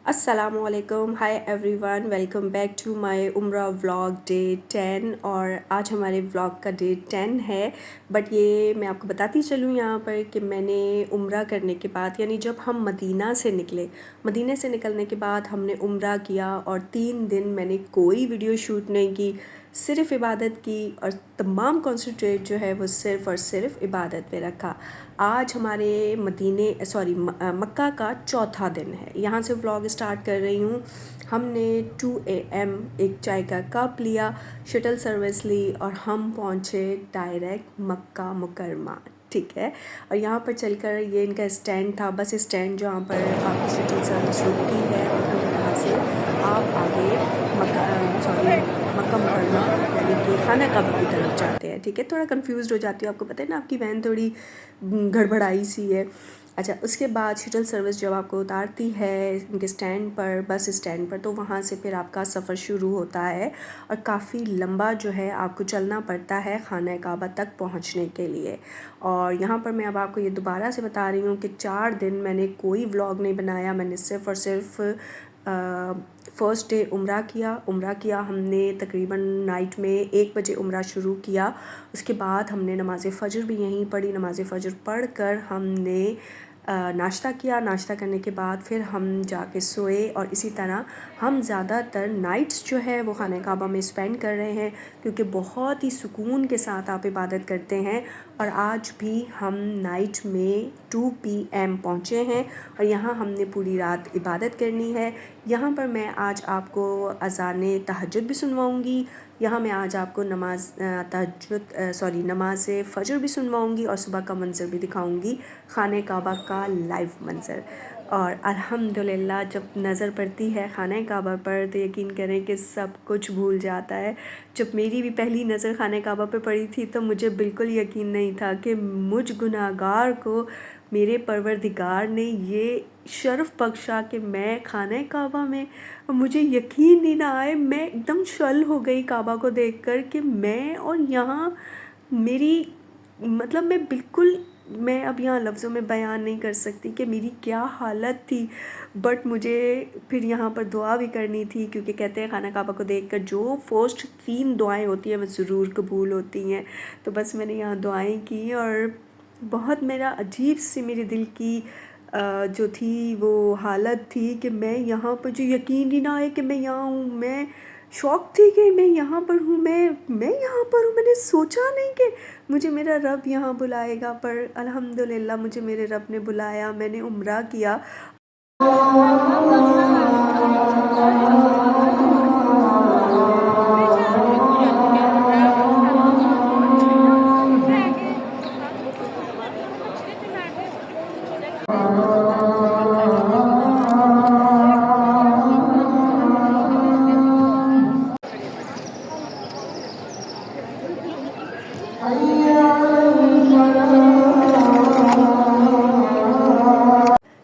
अस्सलामुअलैकुम, hi everyone, welcome back to my Umrah vlog day 10। और आज हमारे व्लॉग का डे 10 है। बट ये मैं आपको बताती चलूँ यहाँ पर कि मैंने उम्रा करने के बाद, यानी जब हम मदीना से निकले, मदीने से निकलने के बाद हमने उम्रा किया और 3 दिन मैंने कोई वीडियो शूट नहीं की, सिर्फ़ इबादत की और तमाम कंसंट्रेट जो है वो सिर्फ़ और सिर्फ इबादत पे रखा। आज हमारे मक्का का चौथा दिन है। यहाँ से व्लॉग स्टार्ट कर रही हूँ। हमने 2 AM एक चाय का कप लिया, शटल सर्विस ली और हम पहुँचे डायरेक्ट मक्का मुकरमा। ठीक है। और यहाँ पर चलकर ये इनका स्टैंड था, बस स्टैंड जहाँ पर आपकी शटल सर्विस रुकती है और फिर यहाँ से आप आगे मक्का मुकरमा यानी कि खाना काबा की तरफ जाते हैं। ठीक है, थोड़ा कंफ्यूज हो जाती हूँ, आपको पता है ना, आपकी वैन थोड़ी गड़बड़ाई सी है। अच्छा, उसके बाद शटल सर्विस जब आपको उतारती है इनके स्टैंड पर, बस स्टैंड पर, तो वहाँ से फिर आपका सफ़र शुरू होता है और काफ़ी लंबा जो है आपको चलना पड़ता है खाना काबा तक पहुँचने के लिए। और यहाँ पर मैं अब आपको ये दोबारा से बता रही हूँ कि 4 दिन मैंने कोई व्लॉग नहीं बनाया। मैंने सिर्फ़ और सिर्फ फ़र्स्ट डे उम्रा किया हमने तकरीबन नाइट में 1 बजे उम्रा शुरू किया। उसके बाद हमने नमाज़ फ़जर भी यहीं पढ़ी। नमाज़ फ़जर पढ़ कर हमने नाश्ता किया। नाश्ता करने के बाद फिर हम जाके सोए और इसी तरह हम ज़्यादातर नाइट्स जो है वो खाना काबा में स्पेंड कर रहे हैं, क्योंकि बहुत ही सुकून के साथ आप इबादत करते हैं। और आज भी हम नाइट में 2 PM पहुँचे हैं और यहाँ हमने पूरी रात इबादत करनी है। यहाँ पर मैं आज आपको अज़ान तहज्जुद भी सुनवाऊँगी। यहाँ मैं आज आपको नमाज फ़जर भी सुनवाऊँगी और सुबह का मंज़र भी दिखाऊँगी, खाने काबा का लाइव मंज़र। और अल्हम्दुलिल्लाह जब नज़र पड़ती है खाने काबा पर तो यकीन करें कि सब कुछ भूल जाता है। जब मेरी भी पहली नज़र खाने काबा पर पड़ी थी तो मुझे बिल्कुल यकीन नहीं था कि मुझ गुनाहगार को मेरे परवरदिगार ने ये शर्फ़ बख्शा कि मैं खाने काबा में, मुझे यकीन ही ना आए। मैं एकदम शल हो गई काबा को देखकर कि मैं और यहाँ मेरी, मतलब मैं अब यहाँ लफ्ज़ों में बयान नहीं कर सकती कि मेरी क्या हालत थी। बट मुझे फिर यहाँ पर दुआ भी करनी थी, क्योंकि कहते हैं खाना काबा को देखकर जो फर्स्ट 3 दुआएं होती हैं वो ज़रूर कबूल होती हैं। तो बस मैंने यहाँ दुआएं की और बहुत मेरा अजीब सी मेरे दिल की जो थी वो हालत थी कि मैं यहाँ पर, जो यकीन ही ना आए कि मैं यहाँ हूँ। मैं शौक थी कि मैं यहाँ पर हूँ, मैं यहाँ पर हूँ। मैंने सोचा नहीं कि मुझे मेरा रब यहाँ बुलाएगा, पर अल्हम्दुलिल्लाह मुझे मेरे रब ने बुलाया, मैंने उम्रा किया।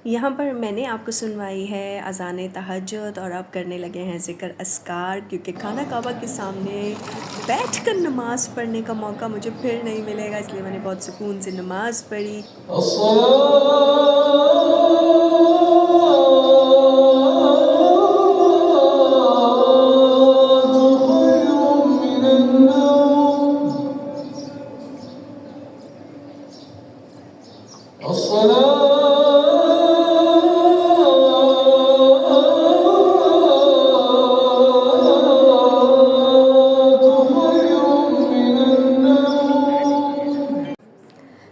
यहाँ पर मैंने आपको सुनवाई है अज़ान तहज्जुद और अब करने लगे हैं ज़िक्र अस्कार, क्योंकि खाना काबा के सामने बैठकर नमाज़ पढ़ने का मौका मुझे फिर नहीं मिलेगा, इसलिए मैंने बहुत सुकून से नमाज़ पढ़ी।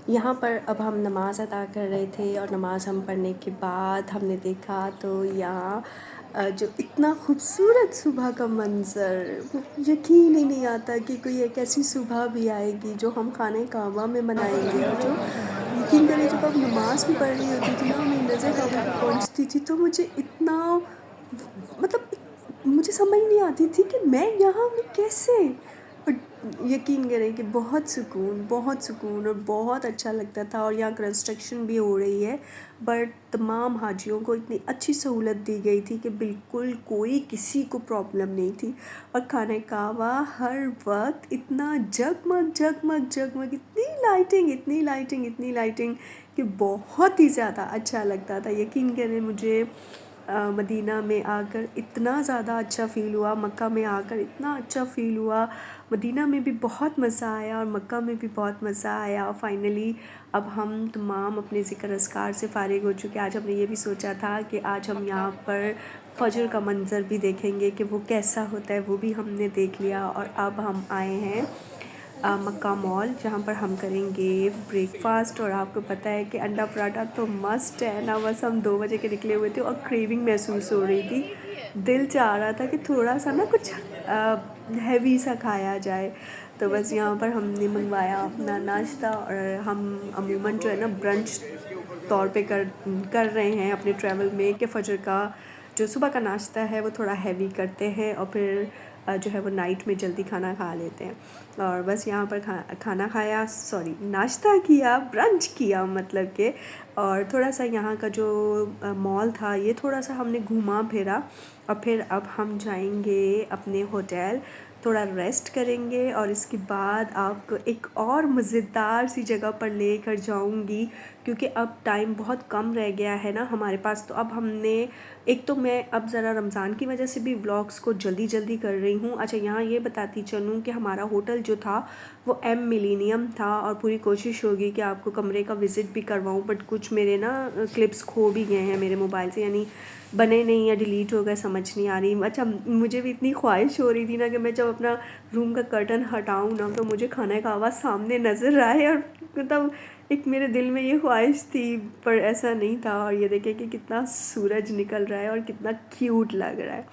यहाँ पर अब हम नमाज़ अदा कर रहे थे और नमाज़ हम पढ़ने के बाद हमने देखा तो यहाँ जो इतना खूबसूरत सुबह का मंज़र, यकीन ही नहीं आता कि कोई एक ऐसी सुबह भी आएगी जो हम खाने काबा में मनाएंगे। और जो यकीन करें, जब अब नमाज़ भी पढ़ रही होती थी ना, मेरी नज़र काबा पे पहुँचती थी तो मुझे इतना, मतलब मुझे समझ नहीं आती थी कि मैं यहाँ हूँ कैसे। और यकीन करें कि बहुत सुकून और बहुत अच्छा लगता था। और यहाँ कंस्ट्रक्शन भी हो रही है, बट तमाम हाजियों को इतनी अच्छी सहूलत दी गई थी कि बिल्कुल कोई किसी को प्रॉब्लम नहीं थी। और खाने काबा हर वक्त इतना जगमग जगमग जगमग, इतनी लाइटिंग कि बहुत ही ज़्यादा अच्छा लगता था। यकीन करें, मुझे मदीना में आकर इतना ज़्यादा अच्छा फ़ील हुआ, मक्का में आकर इतना अच्छा फ़ील हुआ, मदीना में भी बहुत मज़ा आया और मक्का में भी बहुत मज़ा आया। फाइनली अब हम तमाम अपने ज़िक्र अस्कार से फ़ारिग हो चुके हैं। आज हमने ये भी सोचा था कि आज हम यहाँ पर फ़जर का मंज़र भी देखेंगे कि वो कैसा होता है, वो भी हमने देख लिया। और अब हम आए हैं मक्का मॉल, जहाँ पर हम करेंगे ब्रेकफास्ट। और आपको पता है कि अंडा पराठा तो मस्ट है ना। बस हम 2 बजे के निकले हुए थे और क्रेविंग महसूस हो रही थी, दिल चाह रहा था कि थोड़ा सा ना कुछ हैवी सा खाया जाए। तो बस यहाँ पर हमने मंगवाया अपना नाश्ता। और हम अमूमन जो है ना ब्रंच तौर पे कर रहे हैं अपने ट्रैवल में कि फ़जर का जो सुबह का नाश्ता है वो थोड़ा हैवी करते हैं और फिर जो है वो नाइट में जल्दी खाना खा लेते हैं। और बस यहाँ पर खाना खाया, सॉरी नाश्ता किया, ब्रंच किया मतलब के। और थोड़ा सा यहाँ का जो मॉल था ये थोड़ा सा हमने घूमा फिरा। और फिर अब हम जाएंगे अपने होटल, थोड़ा रेस्ट करेंगे और इसके बाद आपको एक और मज़ेदार सी जगह पर लेकर जाऊंगी, क्योंकि अब टाइम बहुत कम रह गया है ना हमारे पास। तो अब हमने एक तो मैं अब ज़रा रमज़ान की वजह से भी व्लॉग्स को जल्दी जल्दी कर रही हूँ। अच्छा यहाँ ये बताती चलूँ कि हमारा होटल जो था वो एम मिलीनियम था और पूरी कोशिश होगी कि आपको कमरे का विज़िट भी करवाऊँ, बट कुछ मेरे ना क्लिप्स खो भी गए हैं मेरे मोबाइल से, यानी बने नहीं या डिलीट हो गए, समझ नहीं आ रही। अच्छा मुझे भी इतनी ख्वाहिश हो रही थी ना कि मैं जब अपना रूम का कर्टन हटाऊँ ना तो मुझे खाने का आवाज़ सामने नज़र आए। और मतलब एक मेरे दिल में ये ख्वाहिश थी, पर ऐसा नहीं था। और ये देखें कि कितना सूरज निकल रहा है और कितना क्यूट लग रहा है।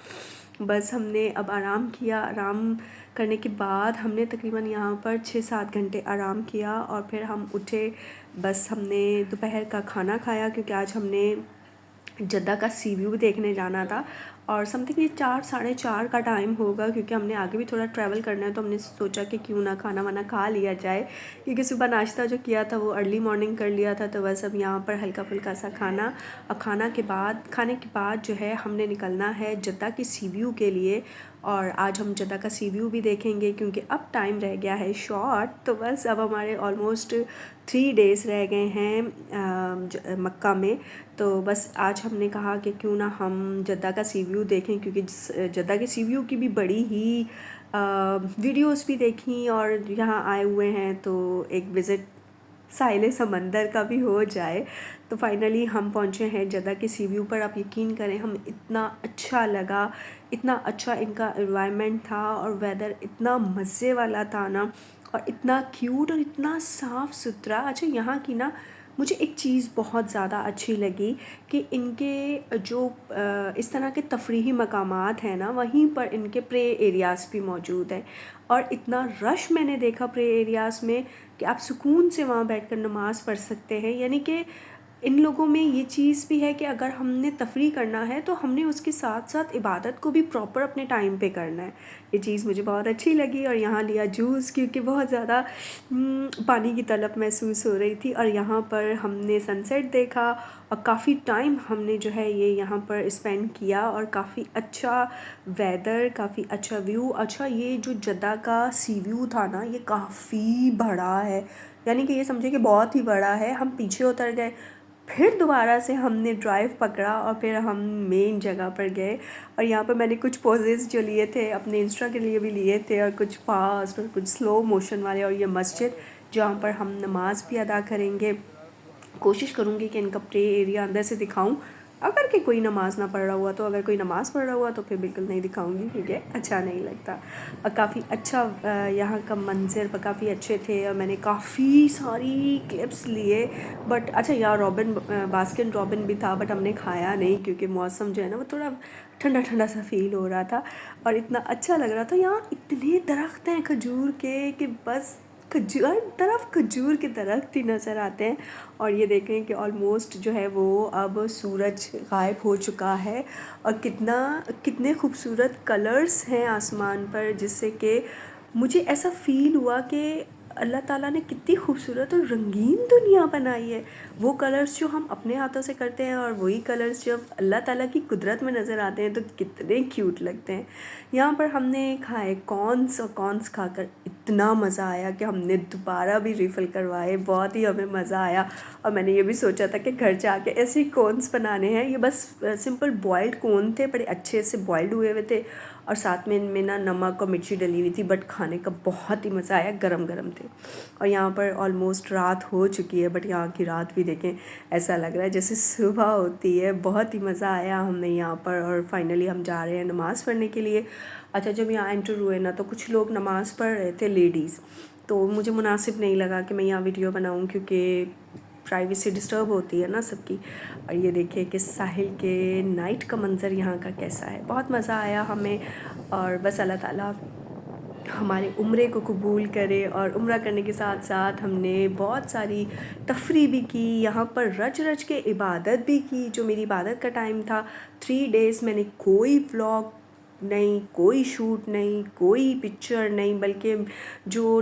बस हमने अब आराम किया, आराम करने के बाद हमने तकरीबन यहाँ पर 6-7 घंटे आराम किया और फिर हम उठे। बस हमने दोपहर का खाना खाया, क्योंकि आज हमने जद्दा का सी व्यू भी देखने जाना था। और समथिंग ये 4-4:30 का टाइम होगा, क्योंकि हमने आगे भी थोड़ा ट्रैवल करना है। तो हमने सोचा कि क्यों ना खाना वाना खा लिया जाए, क्योंकि सुबह नाश्ता जो किया था वो अर्ली मॉर्निंग कर लिया था। तो बस अब यहाँ पर हल्का फुल्का सा खाना, और खाने के बाद जो है हमने निकलना है जद्दा की सी व्यू के लिए। और आज हम जद्दा का सी व्यू भी देखेंगे, क्योंकि अब टाइम रह गया है शॉर्ट। तो बस अब हमारे ऑलमोस्ट 3 डेज़ रह गए हैं मक्का में। तो बस आज हमने कहा कि क्यों ना हम जद्दा का सी व्यू देखें, क्योंकि जद्दा के सी व्यू की भी बड़ी ही वीडियोस भी देखी और यहाँ आए हुए हैं तो एक विज़िट साहिल समंदर का भी हो जाए। तो फाइनली हम पहुँचे हैं जद्दा के सी व्यू पर। आप यकीन करें हम इतना अच्छा लगा, इतना अच्छा इनका एनवायरनमेंट था और वेदर इतना मज़े वाला था ना, और इतना क्यूट और इतना साफ़ सुथरा। अच्छा यहाँ की ना मुझे एक चीज़ बहुत ज़्यादा अच्छी लगी कि इनके जो इस तरह के तफरीही मकामात हैं ना, वहीं पर इनके प्रे एरियाज़ भी मौजूद हैं। और इतना रश मैंने देखा प्रे एरियाज़ में कि आप सुकून से वहाँ बैठकर नमाज़ पढ़ सकते हैं। यानी कि इन लोगों में ये चीज़ भी है कि अगर हमने तफरी करना है तो हमने उसके साथ साथ इबादत को भी प्रॉपर अपने टाइम पे करना है। ये चीज़ मुझे बहुत अच्छी लगी। और यहाँ लिया जूस, क्योंकि बहुत ज़्यादा पानी की तलब महसूस हो रही थी। और यहाँ पर हमने सनसेट देखा और काफ़ी टाइम हमने जो है ये यहाँ पर स्पेंड किया और काफ़ी अच्छा वेदर, काफ़ी अच्छा व्यू। अच्छा ये जो जद्दा का सी व्यू था ना ये काफ़ी बड़ा है, यानी कि ये समझे कि बहुत ही बड़ा है। हम पीछे उतर गए, फिर दोबारा से हमने ड्राइव पकड़ा और फिर हम मेन जगह पर गए। और यहाँ पर मैंने कुछ पोजेस जो लिए थे अपने इंस्टा के लिए भी लिए थे, और कुछ फास्ट और कुछ स्लो मोशन वाले। और ये मस्जिद जहाँ पर हम नमाज़ भी अदा करेंगे, कोशिश करूँगी कि इनका प्रे एरिया अंदर से दिखाऊं। अगर कि कोई नमाज़ ना पढ़ रहा हुआ तो, अगर कोई नमाज़ पढ़ रहा हुआ तो फिर बिल्कुल नहीं दिखाऊंगी, क्योंकि अच्छा नहीं लगता। और काफ़ी अच्छा यहाँ का मंज़र काफ़ी अच्छे थे और मैंने काफ़ी सारी क्लिप्स लिए। बट अच्छा यहाँ बास्किन रॉबिन भी था, बट हमने खाया नहीं क्योंकि मौसम जो है ना वो थोड़ा ठंडा ठंडा सा फील हो रहा था और इतना अच्छा लग रहा था। यहाँ इतने दरख्त हैं खजूर के कि बस खजूर, हर तरफ खजूर के दरख्त ही नज़र आते हैं। और ये देखें कि ऑलमोस्ट जो है वो अब सूरज गायब हो चुका है और कितने खूबसूरत कलर्स हैं आसमान पर, जिससे कि मुझे ऐसा फ़ील हुआ कि अल्लाह ताला ने कितनी खूबसूरत और रंगीन दुनिया बनाई है। वो कलर्स जो हम अपने हाथों से करते हैं और वही कलर्स जब अल्लाह ताला की कुदरत में नज़र आते हैं तो कितने क्यूट लगते हैं। यहाँ पर हमने खाए कॉर्न्स, और कॉर्न्स खाकर इतना मज़ा आया कि हमने दोबारा भी रिफ़िल करवाए। बहुत ही हमें मज़ा आया और मैंने ये भी सोचा था कि घर जाके ऐसे ही कॉर्न्स बनाने हैं। ये बस सिंपल बॉइल्ड कॉर्न थे, बड़े अच्छे से बॉइल्ड हुए हुए थे और साथ में इनमें ना नमक और मिर्ची डली हुई थी, बट खाने का बहुत ही मज़ा आया, गरम गरम थे। और यहाँ पर ऑलमोस्ट रात हो चुकी है, बट यहाँ की रात भी देखें, ऐसा लग रहा है जैसे सुबह होती है। बहुत ही मज़ा आया हमने यहाँ पर। और फाइनली हम जा रहे हैं नमाज़ पढ़ने के लिए। अच्छा, जब यहाँ एंटर हुए ना तो कुछ लोग नमाज़ पढ़ रहे थे, लेडीज़, तो मुझे मुनासिब नहीं लगा कि मैं यहाँ वीडियो बनाऊँ, क्योंकि प्राइवेसी डिस्टर्ब होती है ना सबकी। और ये देखिए कि साहिल के नाइट का मंज़र यहाँ का कैसा है। बहुत मज़ा आया हमें। और बस अल्लाह ताला हमारे उम्रे को कबूल करे। और उम्रा करने के साथ साथ हमने बहुत सारी तफरी भी की, यहाँ पर रच रच के इबादत भी की। जो मेरी इबादत का टाइम था, 3 डेज़ मैंने कोई व्लॉग नहीं, कोई शूट नहीं, कोई पिक्चर नहीं, बल्कि जो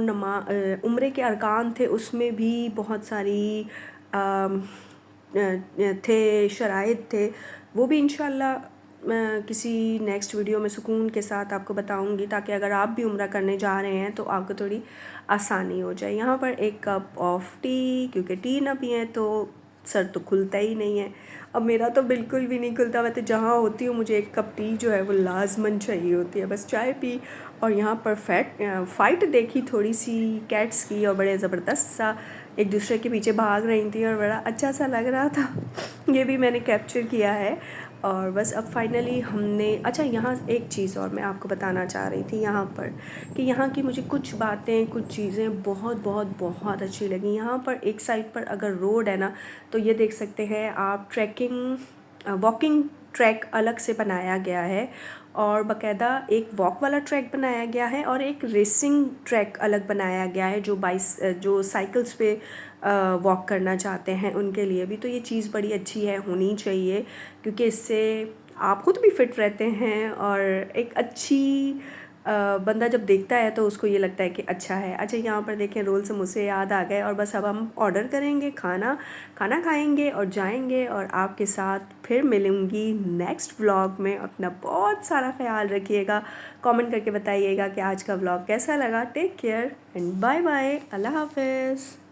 उम्रे के अरकान थे उसमें भी बहुत सारी थे, शराइत थे। वो भी इंशाल्लाह मैं किसी नेक्स्ट वीडियो में सुकून के साथ आपको बताऊंगी, ताकि अगर आप भी उम्रा करने जा रहे हैं तो आपको थोड़ी आसानी हो जाए। यहाँ पर एक कप ऑफ टी, क्योंकि टी ना पिए तो सर तो खुलता ही नहीं है। अब मेरा तो बिल्कुल भी नहीं खुलता। मैं तो जहाँ होती हूँ मुझे एक कप टी जो है वो लाजमन चाहिए होती है। बस चाय पी और यहाँ पर फ़ाइट देखी थोड़ी सी कैट्स की, और बड़े ज़बरदस्त सा एक दूसरे के पीछे भाग रही थी और बड़ा अच्छा सा लग रहा था। ये भी मैंने कैप्चर किया है। और बस अब फाइनली हमने, अच्छा यहाँ एक चीज़ और मैं आपको बताना चाह रही थी यहाँ पर, कि यहाँ की मुझे कुछ बातें, कुछ चीज़ें बहुत बहुत बहुत अच्छी लगी। यहाँ पर एक साइड पर अगर रोड है ना, तो ये देख सकते हैं आप, वॉकिंग ट्रैक अलग से बनाया गया है, और बाकायदा एक वॉक वाला ट्रैक बनाया गया है और एक रेसिंग ट्रैक अलग बनाया गया है, जो साइकिल्स पे वॉक करना चाहते हैं उनके लिए भी। तो ये चीज़ बड़ी अच्छी है, होनी चाहिए, क्योंकि इससे आप खुद भी फिट रहते हैं और एक अच्छी बंदा जब देखता है तो उसको ये लगता है कि अच्छा है। अच्छा, यहाँ पर देखें रोल समोसे याद आ गए, और बस अब हम ऑर्डर करेंगे, खाना खाएंगे और जाएंगे। और आपके साथ फिर मिलूँगी नेक्स्ट व्लॉग में। अपना बहुत सारा ख्याल रखिएगा, कमेंट करके बताइएगा कि आज का व्लॉग कैसा लगा। Take care and bye bye, अल्लाह हाफिज़।